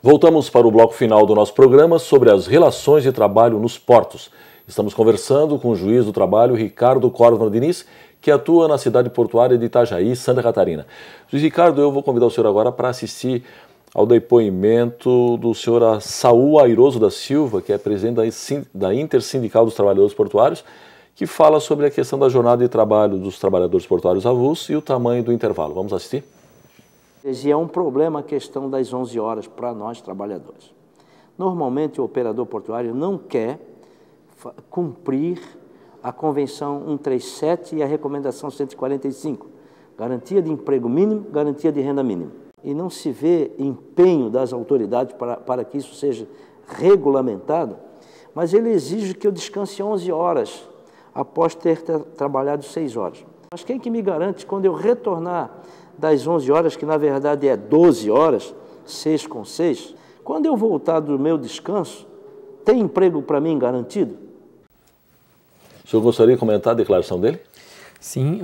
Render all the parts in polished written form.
Voltamos para o bloco final do nosso programa sobre as relações de trabalho nos portos. Estamos conversando com o juiz do trabalho, Ricardo Córdova Diniz, que atua na cidade portuária de Itajaí, Santa Catarina. Juiz Ricardo, eu vou convidar o senhor agora para assistir ao depoimento do senhor Saul Airoso da Silva, que é presidente da Intersindical dos Trabalhadores Portuários, que fala sobre a questão da jornada de trabalho dos trabalhadores portuários avulsos e o tamanho do intervalo. Vamos assistir? E é um problema a questão das 11 horas para nós trabalhadores. Normalmente o operador portuário não quer cumprir a Convenção 137 e a Recomendação 145, garantia de emprego mínimo, garantia de renda mínima. E não se vê empenho das autoridades para que isso seja regulamentado, mas ele exige que eu descanse 11 horas após ter trabalhado 6 horas. Mas quem que me garante quando eu retornar das 11 horas, que na verdade é 12 horas, 6 com 6, quando eu voltar do meu descanso, tem emprego para mim garantido? O senhor gostaria de comentar a declaração dele? Sim,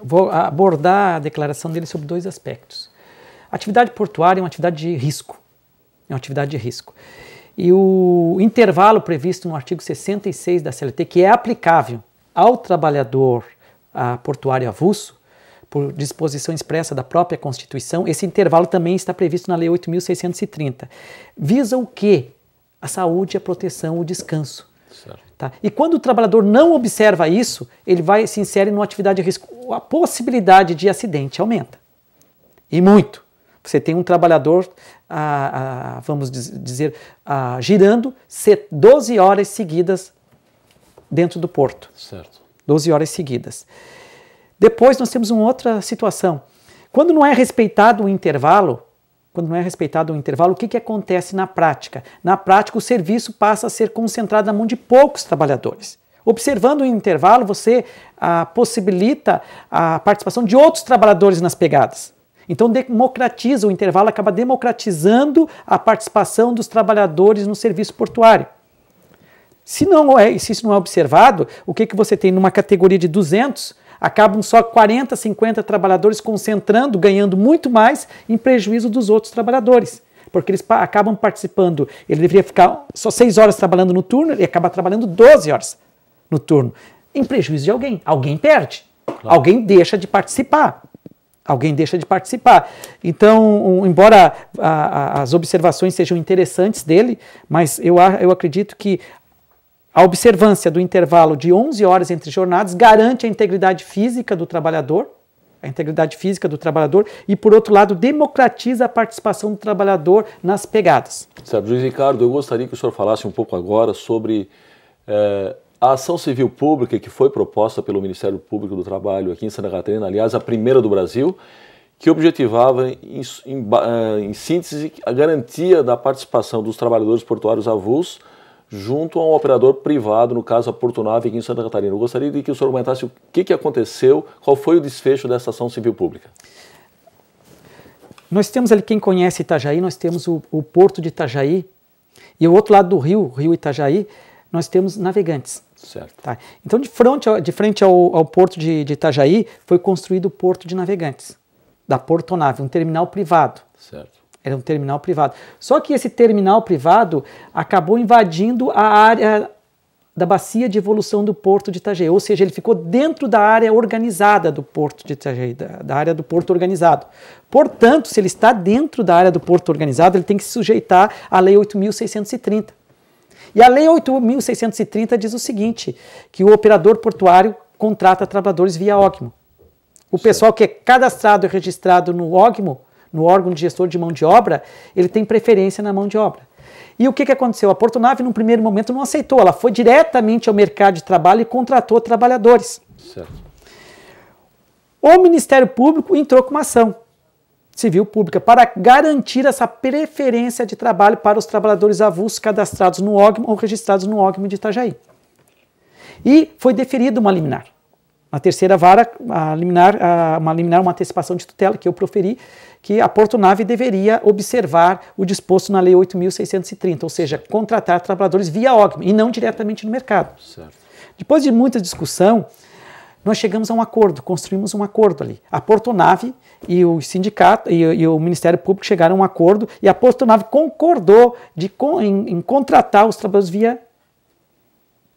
vou abordar a declaração dele sobre 2 aspectos. A atividade portuária é uma atividade de risco. E o intervalo previsto no artigo 66 da CLT, que é aplicável ao trabalhador portuário avulso, por disposição expressa da própria Constituição, esse intervalo também está previsto na Lei 8.630. Visa o quê? A saúde, a proteção, o descanso. Tá? E quando o trabalhador não observa isso, ele se insere numa atividade de risco. A possibilidade de acidente aumenta. E muito. Você tem um trabalhador, vamos dizer, girando 12 horas seguidas dentro do porto. Certo. 12 horas seguidas. Depois nós temos uma outra situação. Quando não é respeitado o intervalo, o que acontece na prática? Na prática, o serviço passa a ser concentrado na mão de poucos trabalhadores. Observando o intervalo, você possibilita a participação de outros trabalhadores nas pegadas. Então, democratiza o intervalo, acaba democratizando a participação dos trabalhadores no serviço portuário. Se isso não é observado, o que você tem numa categoria de 200, acabam só 40, 50 trabalhadores concentrando, ganhando muito mais em prejuízo dos outros trabalhadores. Porque eles acabam participando, ele deveria ficar só 6 horas trabalhando no turno, ele acaba trabalhando 12 horas no turno, em prejuízo de alguém. Alguém perde, claro. Alguém deixa de participar. Então, embora as observações sejam interessantes dele, mas eu acredito que a observância do intervalo de 11 horas entre jornadas garante a integridade física do trabalhador, e, por outro lado, democratiza a participação do trabalhador nas pegadas. Certo, juiz Ricardo, eu gostaria que o senhor falasse um pouco agora sobre a ação civil pública que foi proposta pelo Ministério Público do Trabalho aqui em Santa Catarina, aliás, a primeira do Brasil, que objetivava, em síntese, a garantia da participação dos trabalhadores portuários avulsos junto a um operador privado, no caso a Portunave aqui em Santa Catarina. Eu gostaria de que o senhor comentasse o que aconteceu, qual foi o desfecho dessa ação civil pública. Nós temos ali, quem conhece Itajaí, nós temos o Porto de Itajaí, e o outro lado do rio Itajaí, nós temos Navegantes. Certo. Tá? Então, de frente ao Porto de Itajaí, foi construído o Porto de Navegantes, da Portonave, um terminal privado. Certo. Era um terminal privado. Só que esse terminal privado acabou invadindo a área da bacia de evolução do Porto de Itajaí, ou seja, ele ficou dentro da área organizada do Porto de Itajaí, da área do Porto organizado. Portanto, se ele está dentro da área do Porto organizado, ele tem que se sujeitar à Lei 8.630. E a Lei 8.630 diz o seguinte, que o operador portuário contrata trabalhadores via OGMO. O pessoal que é cadastrado e registrado no OGMO, no órgão de gestor de mão de obra, ele tem preferência na mão de obra. E o que aconteceu? A Portunave, num primeiro momento, não aceitou. Ela foi diretamente ao mercado de trabalho e contratou trabalhadores. Certo. O Ministério Público entrou com uma ação civil pública para garantir essa preferência de trabalho para os trabalhadores avulsos cadastrados no OGMO ou registrados no OGMO de Itajaí. E foi deferida uma liminar. Na terceira vara, uma antecipação de tutela que eu proferi, que a Portunave deveria observar o disposto na Lei 8.630, ou seja, contratar trabalhadores via OGMO e não diretamente no mercado. Certo. Depois de muita discussão, nós chegamos a um acordo, construímos um acordo ali. A Portonave e o sindicato e o Ministério Público chegaram a um acordo e a Portonave concordou em contratar os trabalhadores via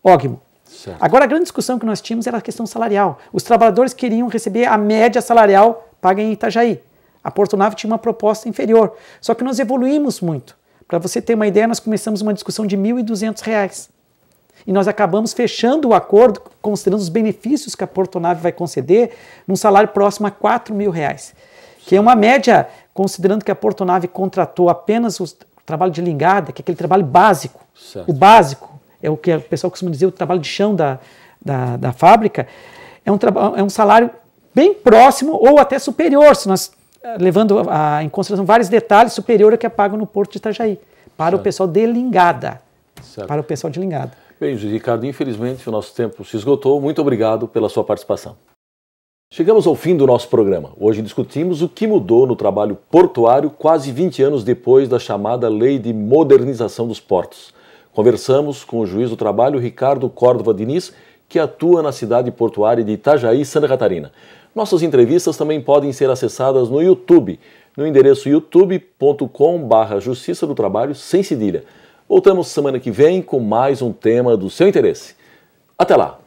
Ogmo. Certo. Agora, a grande discussão que nós tínhamos era a questão salarial. Os trabalhadores queriam receber a média salarial paga em Itajaí. A Portonave tinha uma proposta inferior. Só que nós evoluímos muito. Para você ter uma ideia, nós começamos uma discussão de R$ 1.200. E nós acabamos fechando o acordo, considerando os benefícios que a Portonave vai conceder, num salário próximo a R$ 4.000. Que é uma média, considerando que a Portonave contratou apenas o trabalho de lingada, que é aquele trabalho básico. Certo. O básico, é o que o pessoal costuma dizer, o trabalho de chão da fábrica, é um salário bem próximo ou até superior, se nós levando em consideração vários detalhes, superior ao que é pago no Porto de Itajaí, para o pessoal de lingada. Certo. Para o pessoal de lingada. Bem, Ricardo, infelizmente o nosso tempo se esgotou. Muito obrigado pela sua participação. Chegamos ao fim do nosso programa. Hoje discutimos o que mudou no trabalho portuário quase 20 anos depois da chamada Lei de Modernização dos Portos. Conversamos com o juiz do trabalho Ricardo Córdova Diniz, que atua na cidade portuária de Itajaí, Santa Catarina. Nossas entrevistas também podem ser acessadas no YouTube, no endereço youtube.com/Justiça do Trabalho sem cedilha. Voltamos semana que vem com mais um tema do seu interesse. Até lá!